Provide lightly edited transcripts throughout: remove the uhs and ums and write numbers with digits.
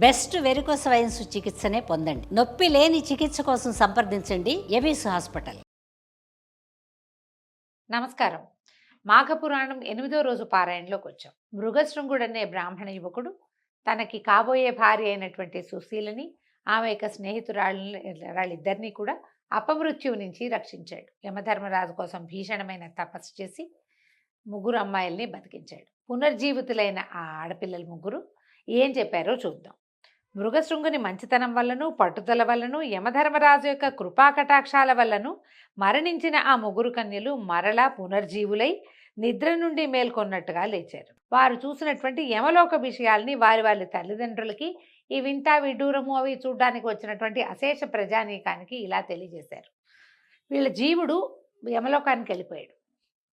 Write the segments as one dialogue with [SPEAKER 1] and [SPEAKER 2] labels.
[SPEAKER 1] Best varicose wines చికిత్సనే పొందండి. నొప్పి లేని చికిత్స కోసం సంప్రదించండి ఎవిస్ హాస్పిటల్.
[SPEAKER 2] నమస్కారం. మాఘపురాణం 8వ రోజు పారాయణలోకి వచ్చాం. మృగశృంగుడు అనే బ్రాహ్మణ యువకుడు తనకి కాబోయే భార్య అయినటువంటి సుశీలని, ఆమె యొక్క స్నేహితురాళ్ళిద్దరినీ కూడా అపమృత్యువు నుంచి రక్షించాడు. యమధర్మరాజు కోసం భీషణమైన తపస్సు చేసి ముగ్గురు అమ్మాయిల్ని బతికించాడు. పునర్జీవితులైన ఆ ఆడపిల్లలు ముగ్గురు ఏం చెప్పారో చూద్దాం. మృగశృంగుని మంచితనం వల్లను, పట్టుదల వల్లను, యమధర్మరాజు యొక్క కృపాకటాక్షాల వల్లను మరణించిన ఆ ముగ్గురు కన్యలు మరలా పునర్జీవులై నిద్ర నుండి మేల్కొన్నట్టుగా లేచారు. వారు చూసినటువంటి యమలోక విషయాల్ని వారి తల్లిదండ్రులకి, ఈ వింత విడ్డూరము అవి చూడ్డానికి వచ్చినటువంటి అశేష ప్రజానీకానికి ఇలా తెలియజేశారు. వీళ్ళ జీవుడు యమలోకానికి వెళ్ళిపోయాడు.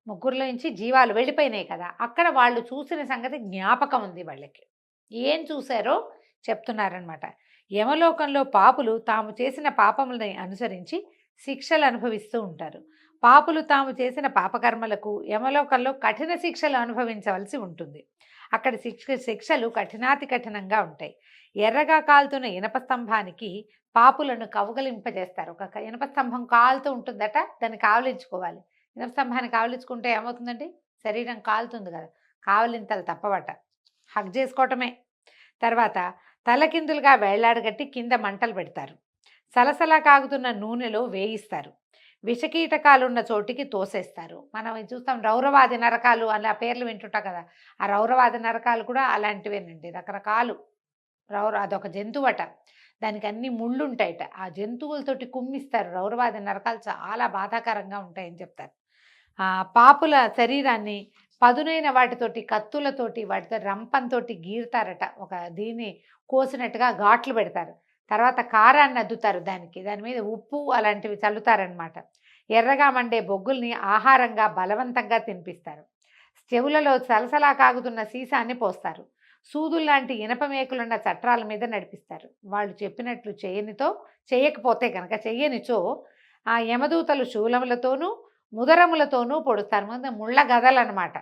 [SPEAKER 2] ముగ్గురులో నుంచి జీవాలు వెళ్ళిపోయినాయి కదా, అక్కడ వాళ్ళు చూసిన సంగతి జ్ఞాపకం ఉంది వాళ్ళకి. ఏం చూశారో చెప్తున్నారనమాట. యమలోకంలో పాపులు తాము చేసిన పాపములని అనుసరించి శిక్షలు అనుభవిస్తూ ఉంటారు. పాపులు తాము చేసిన పాపకర్మలకు యమలోకంలో కఠిన శిక్షలు అనుభవించవలసి ఉంటుంది. అక్కడ శిక్షలు కఠినాతి కఠినంగా ఉంటాయి. ఎర్రగా కాలుతున్న ఇనప స్తంభానికి పాపులను కౌగలింపజేస్తారు. ఒక ఇనప స్తంభం కాలుతూ ఉంటుందట, దాన్ని కావలించుకోవాలి. ఇనప స్తంభాన్ని కావలించుకుంటే ఏమవుతుందండి? శరీరం కాలుతుంది కదా, కావలింతలు తప్పవట, హగ్ చేసుకోవటమే. తర్వాత తలకిందులుగా వేళ్లాడగట్టి కింద మంటలు పెడతారు. సలసలా కాగుతున్న నూనెలో వేయిస్తారు. విషకీటకాలున్న చోటికి తోసేస్తారు. మనం చూస్తాం రౌరవాది నరకాలు అలా పేర్లు వింటుంటాం కదా, ఆ రౌరవాది నరకాలు కూడా అలాంటివేనండి. రకరకాలు అదొక జంతువట, దానికి అన్ని ముళ్ళు ఉంటాయట. ఆ జంతువులతోటి కుమ్మిస్తారు. రౌరవాది నరకాలు చాలా బాధాకరంగా ఉంటాయని చెప్తారు. పాపుల శరీరాన్ని పదునైన వాటితోటి, కత్తులతోటి, వాటితో రంపంతోటి గీరుతారట. ఒక దీన్ని కోసినట్టుగా ఘాట్లు పెడతారు. తర్వాత కారాన్ని అద్దుతారు, దాని మీద ఉప్పు అలాంటివి చల్లుతారనమాట. ఎర్రగా మండే బొగ్గుల్ని ఆహారంగా బలవంతంగా తినిపిస్తారు. చెవులలో సలసలా కాగుతున్న సీసాన్ని పోస్తారు. సూదుల్లాంటి ఇనప మేకులున్న చట్రాల మీద నడిపిస్తారు. వాళ్ళు చెప్పినట్లు చేయకపోతే కనుక, చెయ్యనిచో ఆ యమదూతలు శూలములతోనూ ముదరములతోనూ పొడుస్తారు. ముళ్ళ గదలన్నమాట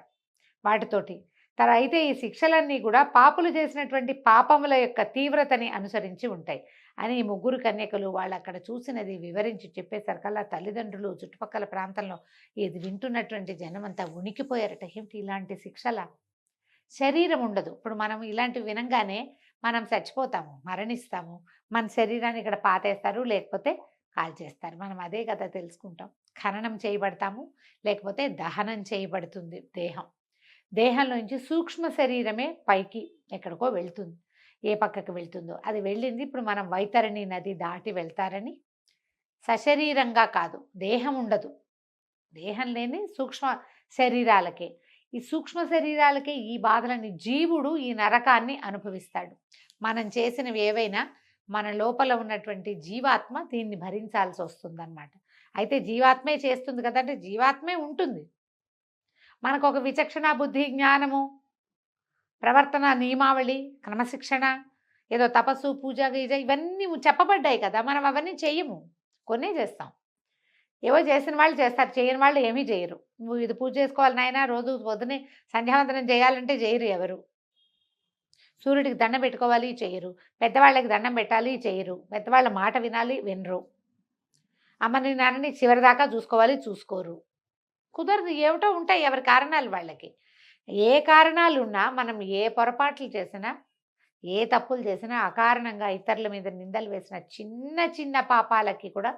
[SPEAKER 2] వాటితోటి. అయితే ఈ శిక్షలన్నీ కూడా పాపులు చేసినటువంటి పాపముల యొక్క తీవ్రతని అనుసరించి ఉంటాయి అని ఈ ముగ్గురు కన్యకలు వాళ్ళు అక్కడ చూసినది వివరించి చెప్పేసరికల్లా తల్లిదండ్రులు, చుట్టుపక్కల ప్రాంతంలో ఇది వింటున్నటువంటి జనమంతా ఉనికిపోయారట. ఏమిటి ఇలాంటి శిక్షల? శరీరం ఉండదు. ఇప్పుడు మనం ఇలాంటివి వినంగానే మనం చచ్చిపోతాము, మరణిస్తాము. మన శరీరాన్ని ఇక్కడ పాతేస్తారు, లేకపోతే కాల్చేస్తారు. మనం అదే కదా తెలుసుకుంటాం. ఖననం చేయబడతాము, లేకపోతే దహనం చేయబడుతుంది దేహంలోంచి సూక్ష్మ శరీరమే పైకి ఎక్కడికో వెళ్తుంది. ఏ పక్కకు వెళ్తుందో అది వెళ్ళింది. ఇప్పుడు మనం వైతరణి నది దాటి వెళ్తారని సశరీరంగా కాదు, దేహం ఉండదు. దేహం లేని సూక్ష్మ శరీరాలకే, ఈ సూక్ష్మ శరీరాలకే ఈ బాధలని జీవుడు ఈ నరకాన్ని అనుభవిస్తాడు. మనం చేసినవి ఏవైనా మన లోపల ఉన్నటువంటి జీవాత్మ దీన్ని భరించాల్సి వస్తుందన్నమాట. అయితే జీవాత్మే చేస్తుంది కదంటే జీవాత్మే ఉంటుంది. మనకు ఒక విచక్షణ, బుద్ధి, జ్ఞానము, ప్రవర్తన నియమావళి, క్రమశిక్షణ, ఏదో తపస్సు, పూజ, గీజ ఇవన్నీ చెప్పబడ్డాయి కదా. మనం అవన్నీ చెయ్యము, కొన్నే చేస్తాం. ఏవో చేసిన వాళ్ళు చేస్తారు, చేయని వాళ్ళు ఏమీ చేయరు. నువ్వు ఇది పూజ చేసుకోవాలి నాయన, రోజు పొద్దునే సంధ్యావందనం చేయాలంటే చేయరు ఎవరు. సూర్యుడికి దండం పెట్టుకోవాలి, చేయరు. పెద్దవాళ్ళకి దండం పెట్టాలి, చేయరు. పెద్దవాళ్ళ మాట వినాలి, వినరు. అమ్మని నాన్నని చివరిదాకా చూసుకోవాలి, చూసుకోరు. కుదరదు. ఏమిటో ఉంటాయి ఎవరి కారణాలు వాళ్ళకి. ఏ కారణాలు ఉన్నా మనం ఏ పొరపాట్లు చేసినా, ఏ తప్పులు చేసినా, అకారణంగా ఇతరుల మీద నిందలు వేసిన చిన్న చిన్న పాపాలకి కూడా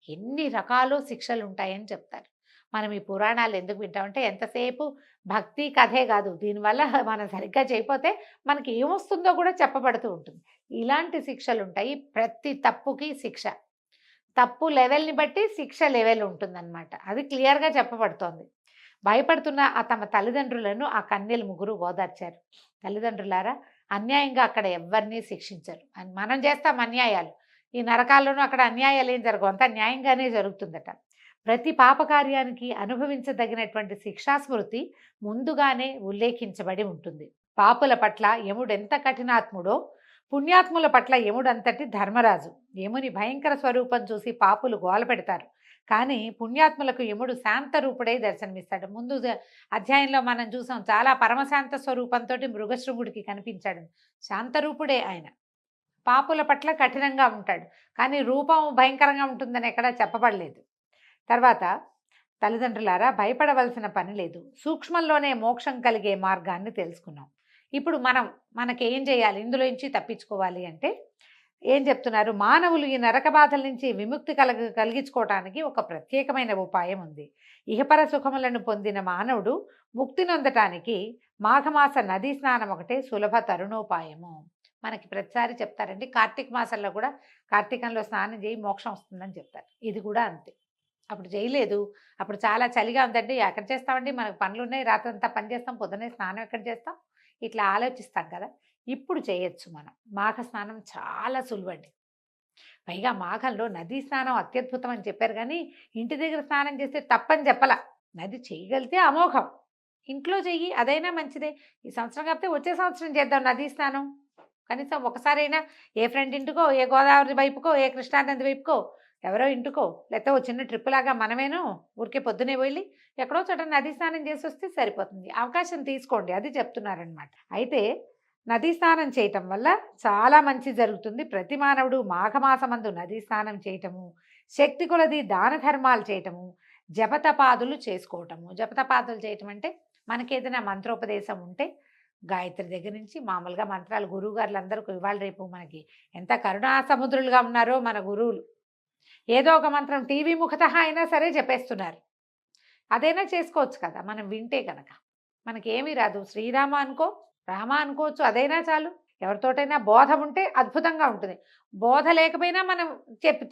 [SPEAKER 2] ఎన్ని రకాలు శిక్షలు ఉంటాయని చెప్తారు. మనం ఈ పురాణాలు ఎందుకు వింటామంటే ఎంతసేపు భక్తి కథే కాదు, దీనివల్ల మనం సరిగ్గా చేయకపోతే మనకి ఏమొస్తుందో కూడా చెప్పబడుతూ ఉంటుంది. ఇలాంటి శిక్షలు ఉంటాయి. ప్రతి తప్పుకి శిక్ష, తప్పు లెవెల్ని బట్టి శిక్ష లెవెల్ ఉంటుందన్నమాట. అది క్లియర్గా చెప్పబడుతోంది. భయపడుతున్న తమ తల్లిదండ్రులను ఆ కన్యలు ముగ్గురు ఓదార్చారు. తల్లిదండ్రులారా, అన్యాయంగా అక్కడ ఎవరిని శిక్షించరు. మనం చేస్తాం అన్యాయాలు, ఈ నరకాల్లోనూ అక్కడ అన్యాయాలు ఏం జరగవు, అంతా న్యాయంగానే జరుగుతుందట. ప్రతి పాపకార్యానికి అనుభవించదగినటువంటి శిక్షాస్మృతి ముందుగానే ఉల్లేఖించబడి ఉంటుంది. పాపుల పట్ల యముడు ఎంత కఠినాత్ముడో, పుణ్యాత్ముల పట్ల యముడంతటి ధర్మరాజు. యముని భయంకర స్వరూపం చూసి పాపులు గోల పెడతారు, కానీ పుణ్యాత్ములకు యముడు శాంత రూపుడై దర్శనమిస్తాడు. ముందు అధ్యాయంలో మనం చూసాం, చాలా పరమశాంత స్వరూపంతో మృగశృంగుడికి కనిపించాడు. శాంతరూపుడే ఆయన. పాపుల పట్ల కఠినంగా ఉంటాడు, కానీ రూపం భయంకరంగా ఉంటుందని ఎక్కడా చెప్పబడలేదు. తర్వాత తల్లిదండ్రులారా, భయపడవలసిన పని లేదు, సూక్ష్మంలోనే మోక్షం కలిగే మార్గాన్ని తెలుసుకున్నాం. ఇప్పుడు మనకి ఏం చేయాలి, ఇందులో నుంచి తప్పించుకోవాలి అంటే ఏం చెప్తున్నారు, మానవులు ఈ నరక బాధల నుంచి విముక్తి కలిగించుకోవటానికి ఒక ప్రత్యేకమైన ఉపాయం ఉంది. ఇహపర సుఖములను పొందిన మానవుడు ముక్తి నొందటానికి మాఘమాస నదీ స్నానం ఒకటే సులభ తరుణోపాయము. మనకి ప్రతిసారి చెప్తారండి, కార్తీక మాసంలో కూడా కార్తీకంలో స్నానం చేయి మోక్షం వస్తుందని చెప్తారు. ఇది కూడా అంతే. అప్పుడు చేయలేదు, అప్పుడు చాలా చలిగా ఉందండి, ఎక్కడ చేస్తామండి, మనకు పనులు ఉన్నాయి, రాత్రంతా పని చేస్తాం, పొద్దున్నే స్నానం ఎక్కడ చేస్తాం, ఇట్లా ఆలోచిస్తాం కదా. ఇప్పుడు చేయొచ్చు మనం. మాఘ స్నానం చాలా సులువండి. పైగా మాఘంలో నదీ స్నానం అత్యద్భుతం అని చెప్పారు, కానీ ఇంటి దగ్గర స్నానం చేస్తే తప్పని చెప్పలా. నది చేయగలిగితే అమోఘం, ఇంట్లో చెయ్యి, అదైనా మంచిదే. ఈ సంవత్సరం కాకపోతే వచ్చే సంవత్సరం చేద్దాం నదీ స్నానం. కనీసం ఒకసారైనా ఏ ఫ్రెండ్ ఇంటికో, ఏ గోదావరి వైపుకో, ఏ కృష్ణానది వైపుకో, ఎవరో ఇంటికో, లేకపోతే ఓ చిన్న ట్రిప్ లాగా మనమేనో ఊరికే పొద్దునే వెళ్ళి ఎక్కడో చోట నదీ స్నానం చేసి వస్తే సరిపోతుంది. అవకాశం తీసుకోండి, అది చెప్తున్నారనమాట. అయితే నదీ స్నానం చేయటం వల్ల చాలా మంచి జరుగుతుంది. ప్రతి మానవుడు మాఘమాసమందు నదీ స్నానం చేయటము, శక్తి కొలది దాన ధర్మాలు చేయటము, జపతపాదులు చేసుకోవటము. జపతపాదులు చేయటం అంటే మనకి ఏదైనా మంత్రోపదేశం ఉంటే గాయత్రి దగ్గర నుంచి మామూలుగా మంత్రాలు, గురువు గారులు అందరూ ఇవాళ రేపు మనకి ఎంత కరుణా సముద్రులుగా ఉన్నారో మన గురువులు. ఏదో ఒక మంత్రం టీవీ ముఖత అయినా సరే చెప్పేస్తున్నారు. అదైనా చేసుకోవచ్చు కదా మనం వింటే కనుక. మనకేమీ రాదు, శ్రీరామ అనుకో, రామ అనుకోవచ్చు, అదైనా చాలు. ఎవరితోటైనా బోధ ఉంటే అద్భుతంగా ఉంటుంది. బోధ లేకపోయినా మనం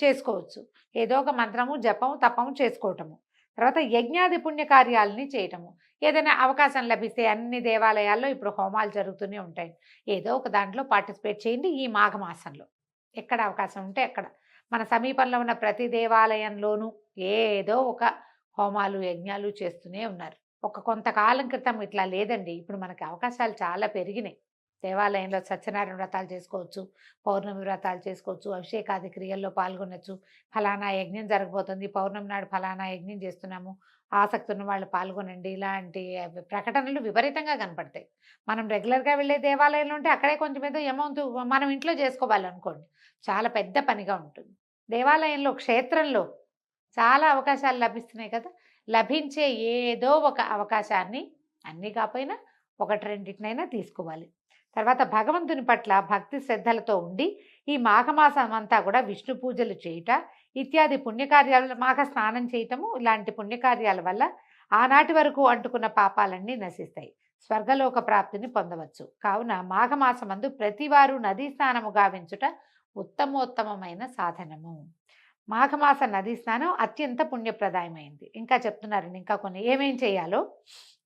[SPEAKER 2] చేసుకోవచ్చు. ఏదో ఒక మంత్రము, జపము, తపము చేసుకోవటము. తర్వాత యజ్ఞాది పుణ్యకార్యాలని చేయటము. ఏదైనా అవకాశం లభిస్తే అన్ని దేవాలయాల్లో ఇప్పుడు హోమాలు జరుగుతూనే ఉంటాయి. ఏదో ఒక దాంట్లో పార్టిసిపేట్ చేయండి ఈ మాఘమాసంలో. ఎక్కడ అవకాశం ఉంటే అక్కడ. మన సమీపంలో ఉన్న ప్రతి దేవాలయంలోనూ ఏదో ఒక హోమాలు, యజ్ఞాలు చేస్తూనే ఉన్నారు. కొంతకాలం క్రితం ఇట్లా లేదండి. ఇప్పుడు మనకి అవకాశాలు చాలా పెరిగినాయి. దేవాలయంలో సత్యనారాయణ వ్రతాలు చేసుకోవచ్చు, పౌర్ణమి వ్రతాలు చేసుకోవచ్చు, అభిషేకాది క్రియల్లో పాల్గొనవచ్చు. ఫలానా యజ్ఞం జరగబోతుంది, పౌర్ణమి నాడు ఫలానా యజ్ఞం చేస్తున్నాము, ఆసక్తి ఉన్న వాళ్ళు పాల్గొనండి. ఇలాంటి ప్రకటనలు విపరీతంగా కనపడతాయి. మనం రెగ్యులర్గా వెళ్ళే దేవాలయంలో ఉంటే అక్కడే కొంచెం ఏదో అమౌంట్ మనం ఇంట్లో చేసుకోవాలనుకోండి, చాలా పెద్ద పనిగా ఉంటుంది. దేవాలయంలో, క్షేత్రంలో చాలా అవకాశాలు లభిస్తున్నాయి కదా. లభించే ఏదో ఒక అవకాశాన్ని, అన్నీ కాకపోయినా ఒకటి రెండింటినైనా తీసుకోవాలి. తర్వాత భగవంతుని పట్ల భక్తి శ్రద్ధలతో ఉండి ఈ మాఘమాసం అంతా కూడా విష్ణు పూజలు చేయుట ఇత్యాది పుణ్యకార్యాల, మాఘ స్నానం చేయటము, ఇలాంటి పుణ్యకార్యాల వల్ల ఆనాటి వరకు అంటుకున్న పాపాలన్నీ నశిస్తాయి, స్వర్గలోక ప్రాప్తిని పొందవచ్చు. కావున మాఘమాసమందు ప్రతివారు నదీ స్నానము గావించుట ఉత్తమోత్తమమైన సాధనము. మాఘమాస నదీ స్నానం అత్యంత పుణ్యప్రదాయమైంది. ఇంకా చెప్తున్నారండి, ఇంకా కొన్ని ఏమేం చేయాలో.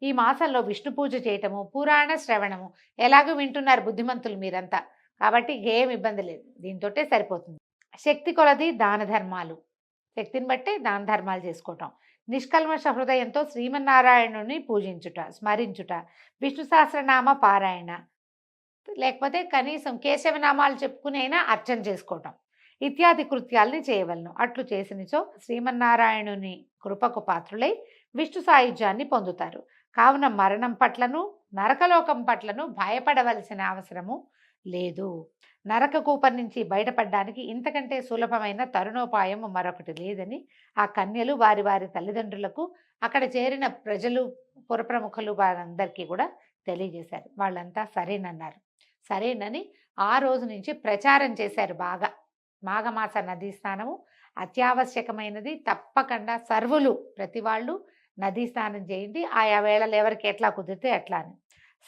[SPEAKER 2] ఈ మాసంలో విష్ణు పూజ చేయటము, పురాణ శ్రవణము. ఎలాగో వింటున్నారు బుద్ధిమంతులు మీరంతా, కాబట్టి ఏం ఇబ్బంది లేదు, దీంతోటే సరిపోతుంది. శక్తి కొలది దాన ధర్మాలు, శక్తిని బట్టే దాన ధర్మాలు చేసుకోవటం. నిష్కల్మష హృదయంతో శ్రీమన్నారాయణుని పూజించుట, స్మరించుట, విష్ణు సహస్రనామ పారాయణ, లేకపోతే కనీసం కేశవనామాలు చెప్పుకుని అయినా అర్చన చేసుకోవటం ఇత్యాది కృత్యాల్ని చేయవలను. అట్లు చేసినచో శ్రీమన్నారాయణుని కృపకు పాత్రులై విష్ణు సాయుధ్యాన్ని పొందుతారు. కావున మరణం పట్లను, నరకలోకం పట్లను భయపడవలసిన అవసరము లేదు. నరక కూపం నుంచి బయటపడడానికి ఇంతకంటే సులభమైన తరుణోపాయం మరొకటి లేదని ఆ కన్యలు వారి వారి తల్లిదండ్రులకు, అక్కడ చేరిన ప్రజలు, పురప్రముఖులు వారందరికీ కూడా తెలియజేశారు. వాళ్ళంతా సరేనన్నారు. సరేనని ఆ రోజు నుంచి ప్రచారం చేశారు బాగా. మాఘమాస నదీ స్నానము అత్యావశ్యకమైనది, తప్పకుండా సర్వులు ప్రతి వాళ్ళు నదీ స్నానం చేయండి. ఆయా వేళలు ఎవరికి ఎట్లా కుదిరితే ఎట్లా అని.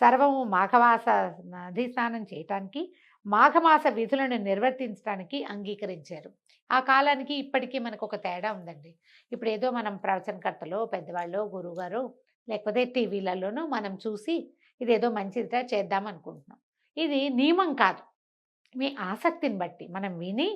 [SPEAKER 2] సర్వము మాఘమాస నదీ స్నానం చేయటానికి, మాఘమాస విధులను నిర్వర్తించడానికి అంగీకరించారు. ఆ కాలానికి ఇప్పటికీ మనకు ఒక తేడా ఉందండి. ఇప్పుడు ఏదో మనం ప్రవచనకర్తలో, పెద్దవాళ్ళు, గురువుగారు, లేకపోతే టీవీలలోనూ మనం చూసి ఇదేదో మంచిదిగా చేద్దాం అనుకుంటున్నాం. ఇది నియమం కాదు, మీ ఆసక్తిని బట్టి మనం విని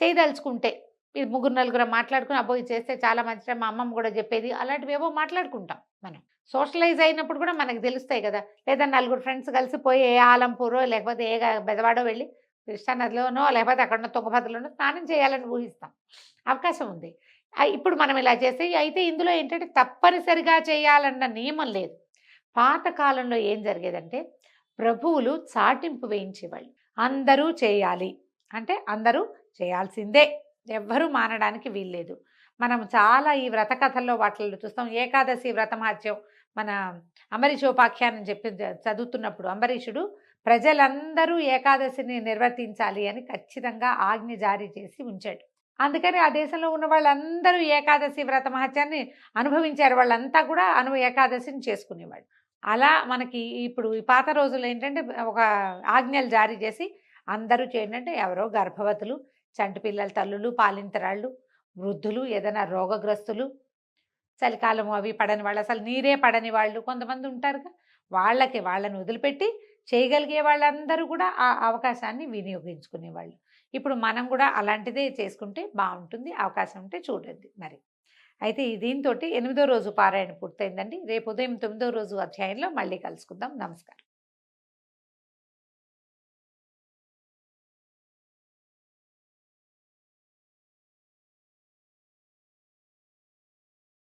[SPEAKER 2] చేయదలుచుకుంటే. ఇది ముగ్గురు నలుగురు మాట్లాడుకుని అబ్బో ఇది చేస్తే చాలా మంచిగా మా అమ్మమ్మ కూడా చెప్పేది, అలాంటివి ఏవో మాట్లాడుకుంటాం. మనం సోషలైజ్ అయినప్పుడు కూడా మనకు తెలుస్తాయి కదా. లేదా నలుగురు ఫ్రెండ్స్ కలిసిపోయి ఏ ఆలంపూరో లేకపోతే ఏ బెజవాడో వెళ్ళి కృష్ణానదిలోనో లేకపోతే అక్కడ తుంగభద్రలోనో స్నానం చేయాలని ఊహిస్తాం, అవకాశం ఉంది. ఇప్పుడు మనం ఇలా చేస్తే, అయితే ఇందులో ఏంటంటే తప్పనిసరిగా చేయాలన్న నియమం లేదు. పాతకాలంలో ఏం జరిగేదంటే ప్రభువులు చాటింపు వేయించేవాళ్ళు, అందరూ చేయాలి, అంటే అందరూ చేయాల్సిందే, ఎవ్వరూ మానడానికి వీల్లేదు. మనం చాలా ఈ వ్రత కథల్లో వాటిల్లో చూస్తాం. ఏకాదశి వ్రతమహత్యం మన అంబరీషోపాఖ్యానం చెప్పి చదువుతున్నప్పుడు అంబరీషుడు ప్రజలందరూ ఏకాదశిని నిర్వర్తించాలి అని ఖచ్చితంగా ఆజ్ఞ జారీ చేసి ఉంచాడు. అందుకని ఆ దేశంలో ఉన్న వాళ్ళందరూ ఏకాదశి వ్రత మహత్యాన్ని అనుభవించారు. వాళ్ళంతా కూడా ఏకాదశిని చేసుకునేవాళ్ళు. అలా మనకి ఇప్పుడు ఈ పాత రోజుల్లో ఏంటంటే ఒక ఆజ్ఞలు జారీ చేసి అందరూ చేయండి, ఎవరో గర్భవతులు, చంటి పిల్లల తల్లులు, పాలింతరాళ్ళు, వృద్ధులు, ఏదైనా రోగగ్రస్తులు, చలికాలం అవి పడని వాళ్ళు, అసలు నీరే పడని వాళ్ళు కొంతమంది ఉంటారుగా, వాళ్ళని వదిలిపెట్టి చేయగలిగే వాళ్ళందరూ కూడా ఆ అవకాశాన్ని వినియోగించుకునేవాళ్ళు. ఇప్పుడు మనం కూడా అలాంటిదే చేసుకుంటే బాగుంటుంది. అవకాశం ఉంటే చూడండి మరి. అయితే దీంతో 8వ రోజు పారాయణ పూర్తయిందండి. రేపు ఉదయం 9వ రోజు అధ్యాయంలో మళ్ళీ కలుసుకుందాం. నమస్కారం.